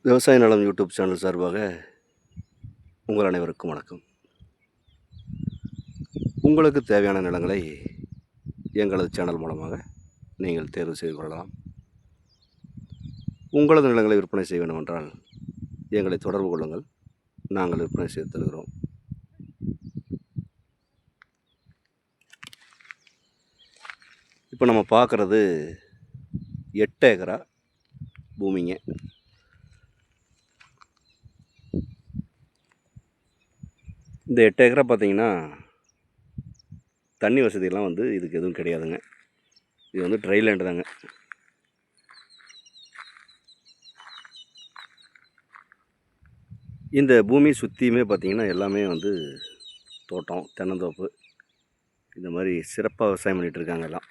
விவசாய நலம் YouTube channel சார்பாக உங்கள் அனைவருக்கும் வணக்கம். உங்களுக்கு தேவையான நிலங்களை எங்களது சேனல் மூலமாக நீங்கள் தேர்வு செய்து கொள்ளலாம். உங்களது நிலங்களை விற்பனை செய்ய வேண்டுமென்றால் எங்களை தொடர்பு கொள்ளுங்கள். நாங்கள் விற்பனை செய்து தருகிறோம். இப்போ நம்ம பார்க்குறது 8 ஏக்கரா பூமிங்க. இந்த 8 ஏக்கரா பார்த்தீங்கன்னா தண்ணி வசதியெல்லாம் இதுக்கு எதுவும் கிடையாதுங்க. இது ட்ரை லேண்டு தாங்க. இந்த பூமி சுற்றியுமே பார்த்திங்கன்னா எல்லாமே தோட்டம், தென்னந்தோப்பு இந்த மாதிரி சிறப்பாக விவசாயம் பண்ணிகிட்ருக்காங்க எல்லாம்.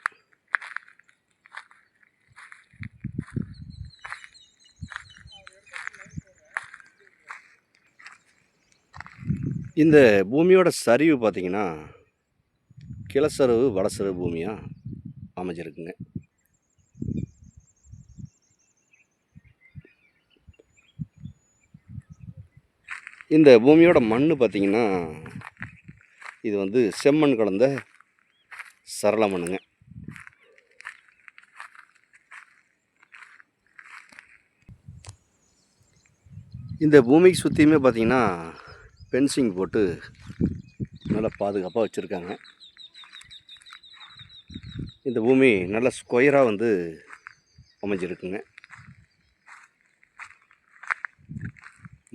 இந்த பூமியோட சரிவு பார்த்திங்கன்னா கிழசரிவு வடசரிவு பூமியாக அமைஞ்சிருக்குங்க. இந்த பூமியோட மண் பார்த்திங்கன்னா இது செம்மண் கலந்த சரள மண்ணுங்க. இந்த பூமிக்கு சுற்றியுமே பார்த்திங்கன்னா ஃபென்சிங் போட்டு நல்லா பாதுகாப்பாக வச்சுருக்காங்க. இந்த பூமி நல்ல ஸ்கொயராக அமைஞ்சிருக்குங்க.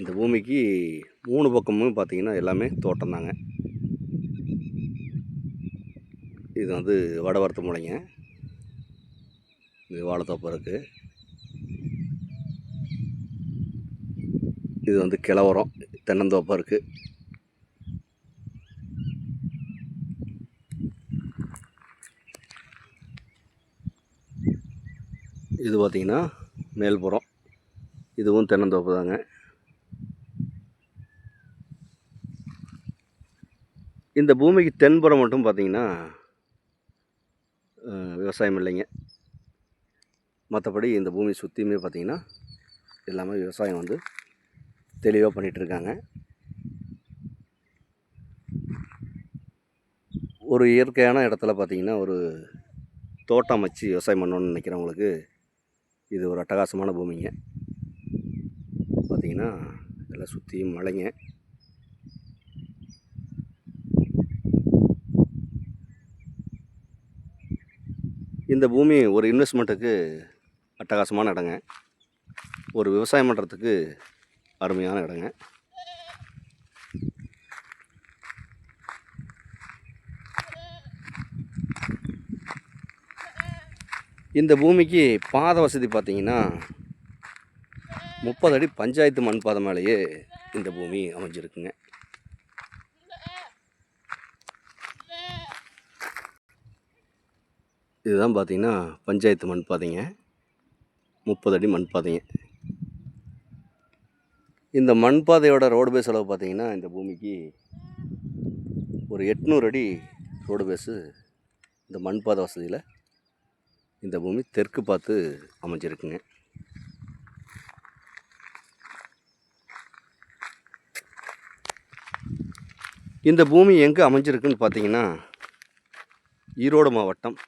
இந்த பூமிக்கு 3 பக்கமும் பார்த்திங்கன்னா எல்லாமே தோட்டம் தாங்க. இது வடவரத்து முளைங்க. இது வாழைத்தோப்பு இருக்குது. இது கிழவரம் தென்னந்தோப்பாக இருக்குது. இது பார்த்திங்கன்னா மேல்புறம், இதுவும் தென்னந்தோப்பு தாங்க. இந்த பூமிக்கு தென்புறம் மட்டும் பார்த்திங்கன்னா விவசாயம் இல்லைங்க. மற்றபடி இந்த பூமி சுற்றியுமே பார்த்திங்கன்னா எல்லாமே விவசாயம் தெளிவாக பண்ணிகிட்ருக்காங்க. ஒரு இயற்கையான இடத்துல பார்த்திங்கன்னா ஒரு தோட்டம் வச்சு விவசாயம் பண்ணணுன்னு நினைக்கிறவங்களுக்கு இது ஒரு அட்டகாசமான பூமிங்க. பார்த்திங்கன்னா எல்லாம் சுற்றியும் மலைங்க. இந்த பூமி ஒரு இன்வெஸ்ட்மெண்ட்டுக்கு அட்டகாசமான இடங்க. ஒரு விவசாயம் பண்ணுறதுக்கு அருமையான இடங்க. இந்த பூமிக்கு பாதை வசதி பார்த்திங்கன்னா 30 அடி பஞ்சாயத்து மண் பாதை மேலேயே இந்த பூமி அமைஞ்சிருக்குங்க. இதுதான் பார்த்திங்கன்னா பஞ்சாயத்து மண் பாதைங்க. 30 அடி மண் பாதைங்க. இந்த மண் பாதையோட ரோடு பேஸ் அளவு பார்த்திங்கன்னா இந்த பூமிக்கு ஒரு 800 அடி ரோடு பேஸு இந்த மண் பாதை வசதியில் இந்த பூமி தெற்கு பார்த்து அமைஞ்சிருக்குங்க. இந்த பூமி எங்கே அமைஞ்சிருக்குன்னு பார்த்தீங்கன்னா ஈரோடு மாவட்டம்,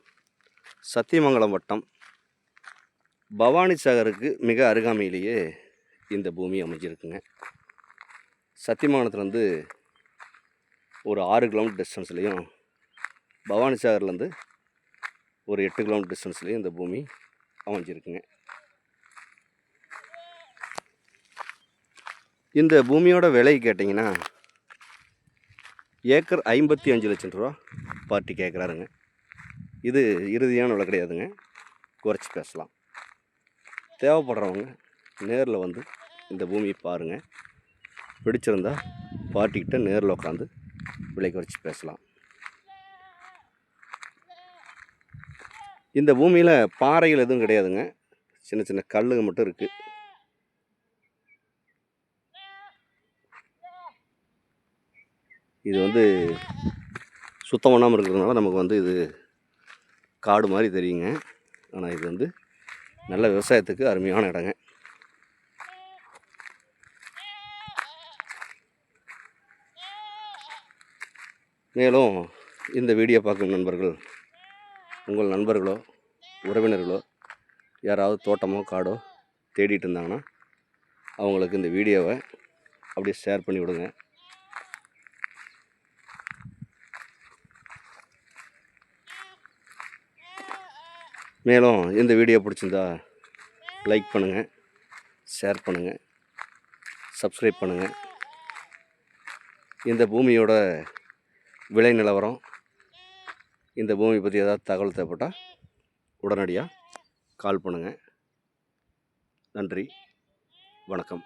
சத்தியமங்கலம் வட்டம், பவானி சாகருக்கு மிக அருகாமையிலேயே இந்த பூமி அமைஞ்சிருக்குங்க. சத்தியமங்கலத்துலேருந்து ஒரு 6 கிலோமீட்டர் டிஸ்டன்ஸ்லேயும், பவானி சாகர்லேருந்து ஒரு 8 கிலோமீட்டர் டிஸ்டன்ஸ்லேயும் இந்த பூமி அமைஞ்சிருக்குங்க. இந்த பூமியோட விலை கேட்டிங்கன்னா ஏக்கர் 55 லட்சம் ரூபா பார்ட்டி கேட்குறாருங்க. இது இறுதியான விலை கிடையாதுங்க, குறைச்சி பேசலாம். தேவைப்படுறவங்க நேரில் இந்த பூமியை பாருங்கள். பிடிச்சிருந்தா பார்ட்டிக்கிட்ட நேரில் உட்காந்து விலை குறைச்சி பேசலாம். இந்த பூமியில் பாறைகள் எதுவும் கிடையாதுங்க, சின்ன சின்ன கல்லுங்க மட்டும் இருக்குது. இது சுத்தம் பண்ணாமல் இருக்கிறதுனால நமக்கு இது காடு மாதிரி தெரியுங்க. ஆனால் இது நல்ல விவசாயத்துக்கு அருமையான இடங்க. மேலும் இந்த வீடியோ பார்க்கும் நண்பர்கள் உங்கள் நண்பர்களோ உறவினர்களோ யாராவது தோட்டமோ காடோ தேடிட்டு இருந்தாங்கன்னா அவங்களுக்கு இந்த வீடியோவை அப்படியே ஷேர் பண்ணி விடுங்க. மேலும் இந்த வீடியோ பிடிச்சிருந்தா லைக் பண்ணுங்கள், ஷேர் பண்ணுங்கள், சப்ஸ்கிரைப் பண்ணுங்கள். இந்த பூமியோட விலை நிலவரம், இந்த பூமி பற்றி ஏதாவது தகவல் தேவைப்பட்டால் உடனடியாக கால் பண்ணுங்கள். நன்றி, வணக்கம்.